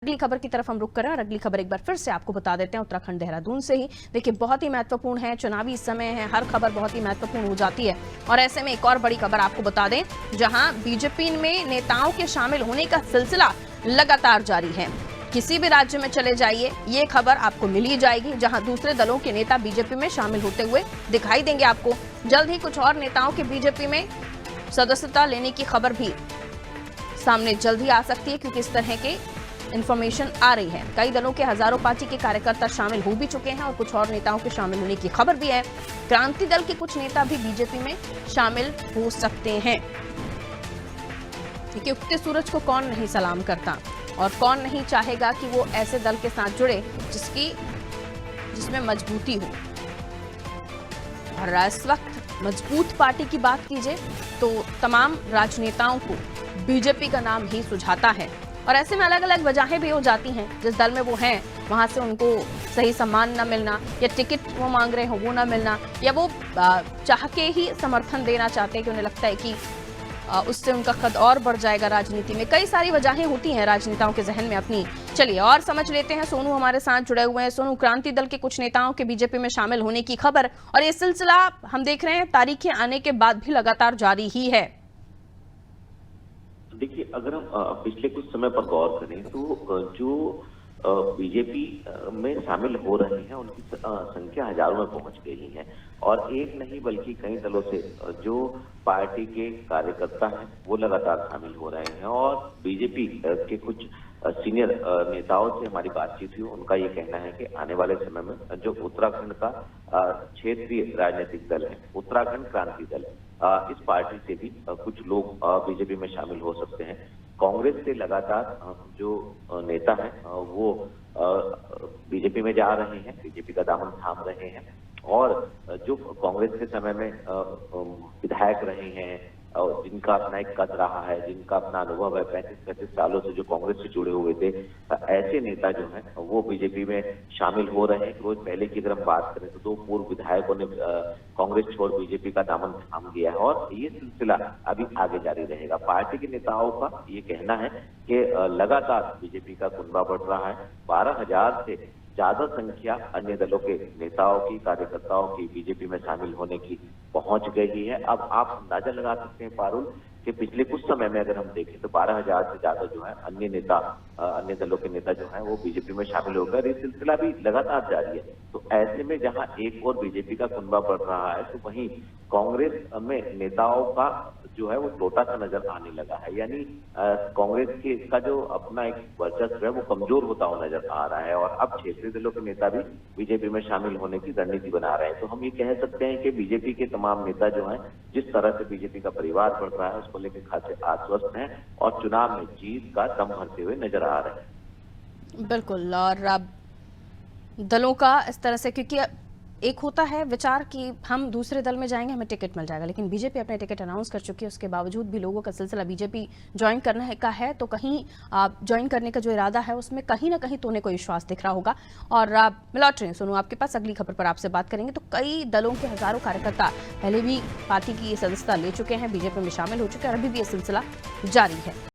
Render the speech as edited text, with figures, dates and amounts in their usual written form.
अगली खबर की तरफ हम रुक करें और अगली खबर एक बार फिर से आपको बता देते हैं उत्तराखंड देहरादून से ही। देखिए, बहुत ही महत्वपूर्ण है, चुनावी समय है, हर खबर बहुत ही महत्वपूर्ण हो जाती है और ऐसे में एक और बड़ी खबर आपको बता दें, जहां बीजेपी में नेताओं के शामिल होने का सिलसिला लगातार जारी है। किसी भी राज्य में चले जाइए, ये खबर आपको मिल ही जाएगी, जहां दूसरे दलों के नेता बीजेपी में शामिल होते हुए दिखाई देंगे आपको। जल्द ही कुछ और नेताओं के बीजेपी में सदस्यता लेने की खबर भी सामने जल्द ही आ सकती है, क्योंकि इस तरह के इंफॉर्मेशन आ रही है। कई दलों के हजारों पार्टी के कार्यकर्ता शामिल हो भी चुके हैं और कुछ और नेताओं के शामिल होने की खबर भी है। क्रांति दल के कुछ नेता भी बीजेपी में शामिल हो सकते हैं। देखिए, उगते सूरज को कौन नहीं सलाम करता और कौन नहीं चाहेगा कि वो ऐसे दल के साथ जुड़े जिसमें मजबूती हो। और इस वक्त मजबूत पार्टी की बात कीजिए तो तमाम राजनेताओं को बीजेपी का नाम ही सुझाता है और ऐसे में अलग अलग वजहें भी हो जाती हैं। जिस दल में वो हैं वहां से उनको सही सम्मान न मिलना, या टिकट वो मांग रहे हो वो न मिलना, या वो चाह के ही समर्थन देना चाहते हैं कि उन्हें लगता है कि उससे उनका कद और बढ़ जाएगा राजनीति में। कई सारी वजहें होती हैं राजनेताओं के जहन में अपनी। चलिए और समझ लेते हैं। सोनू हमारे साथ जुड़े हुए हैं। सोनू, क्रांति दल के कुछ नेताओं के बीजेपी में शामिल होने की खबर और ये सिलसिला हम देख रहे हैं तारीखें आने के बाद भी लगातार जारी ही है। देखिए, अगर हम पिछले कुछ समय पर गौर करें तो जो बीजेपी में शामिल हो रहे हैं उनकी संख्या हजारों में पहुंच गई है और एक नहीं बल्कि कई दलों से जो पार्टी के कार्यकर्ता हैं वो लगातार शामिल हो रहे हैं। और बीजेपी के कुछ सीनियर नेताओं से हमारी बातचीत हुई, उनका ये कहना है कि आने वाले समय में जो उत्तराखंड का क्षेत्रीय राजनीतिक दल है, उत्तराखंड क्रांति दल, इस पार्टी से भी कुछ लोग बीजेपी में शामिल हो सकते हैं। कांग्रेस से लगातार जो नेता हैं वो बीजेपी में जा रहे हैं, बीजेपी का दामन थाम रहे हैं और जो कांग्रेस के समय में विधायक रहे हैं और जिनका अपना एक कद रहा है, जिनका अपना अनुभव है, 35-35 सालों से जो कांग्रेस से जुड़े हुए थे, ऐसे नेता जो हैं वो बीजेपी में शामिल हो रहे हैं। रोज पहले की अगर हम बात करें तो 2 पूर्व विधायकों ने कांग्रेस छोड़ बीजेपी का दामन थाम लिया है और ये सिलसिला अभी आगे जारी रहेगा। पार्टी के नेताओं का ये कहना है कि लगातार बीजेपी का कुनबा बढ़ रहा है। 12,000 से ज्यादा संख्या अन्य दलों के नेताओं की, कार्यकर्ताओं की बीजेपी में शामिल होने की पहुंच गई है। अब आप अंदाजा लगा सकते हैं पारुल कि पिछले कुछ समय में अगर हम देखें तो 12,000 से ज्यादा जो है अन्य दलों के नेता जो है वो बीजेपी में शामिल हो गए। ये सिलसिला भी लगातार जारी है। तो ऐसे में जहां एक और बीजेपी का कुनबा बढ़ रहा है तो वहीं कांग्रेस में नेताओं का जो है वो टोटा सा नजर आने लगा है। यानी कांग्रेस के का जो अपना एक वर्चस्व है वो कमजोर होता हुआ नजर आ रहा है और अब क्षेत्रीय दलों के नेता भी बीजेपी में शामिल होने की रणनीति बना रहे हैं। तो हम ये कह सकते हैं कि बीजेपी के तमाम नेता जो हैं जिस तरह से बीजेपी का परिवार बढ़ रहा है उसको लेकर खासे आश्वस्त हैं और चुनाव में जीत का दम भरते हुए नजर आ रहे हैं। बिल्कुल। और अब दलों का इस तरह से, क्योंकि एक होता है विचार कि हम दूसरे दल में जाएंगे हमें टिकट मिल जाएगा, लेकिन बीजेपी अपने टिकट अनाउंस कर चुकी है, उसके बावजूद भी लोगों का सिलसिला बीजेपी ज्वाइन करने का है। तो कहीं ज्वाइन करने का जो इरादा है उसमें कहीं ना कहीं तो उन्हें कोई विश्वास दिख रहा होगा। और मैं लौट रही हूं सोनू आपके पास, अगली खबर पर आपसे बात करेंगे। तो कई दलों के हजारों कार्यकर्ता पहले भी पार्टी की सदस्यता ले चुके हैं, बीजेपी में शामिल हो चुके हैं और अभी भी ये सिलसिला जारी है।